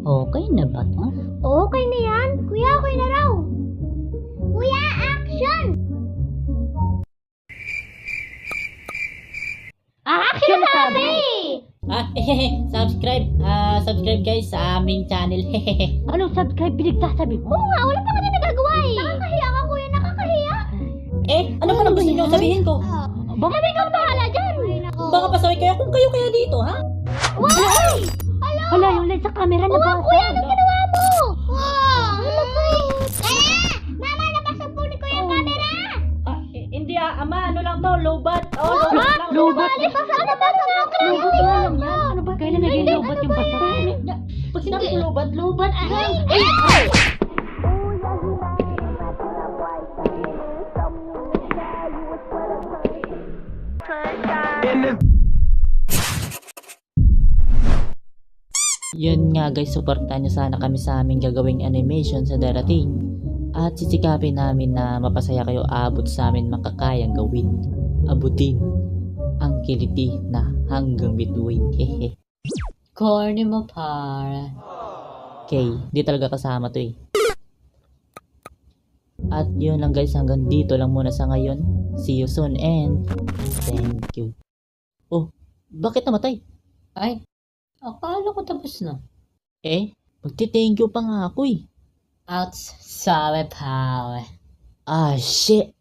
Okay na ba to? Okay na yan. Kuya, okay na raw. Kuya, action! Action sabi! Subscribe guys sa aming channel. Anong subscribe pinagsasabi mo? Oo nga, wala pa kasi nagagawa eh. Nakakahiya ka, kuya, nakakahiya. Ano pa gusto niyo sabihin ko? Baka may kang bahala dyan. Baka pasaway kayo kung kayo kaya dito, ha? Wow! Hala, yung lens sa camera na ba? Kuya, anong ginawa mo? Wow! Mama, nabasag po ni kuya yung camera. Hindi ama, ano lang to, lowbat. Lubat? Saan nabasag ng camera? Lubat nga lang yan. Ano ba? Kailan naging lowbat yung basa? Pag sinabi ko lowbat, Yun nga guys, supportan nyo sana kami sa aming gagawing animation sa darating. At sisikapin namin na mapasaya kayo abot sa amin makakayang gawin. Abutin ang kiliti na hanggang bituin. Hehe. Corny mo para. Okay, di talaga kasama to eh. At yun lang guys, hanggang dito lang muna sa ngayon. See you soon and thank you. Oh, bakit namatay? Ay, akala ko tapos na. Magti-thank you pa nga ako eh. Ouch, sorry pal. Ah, shit.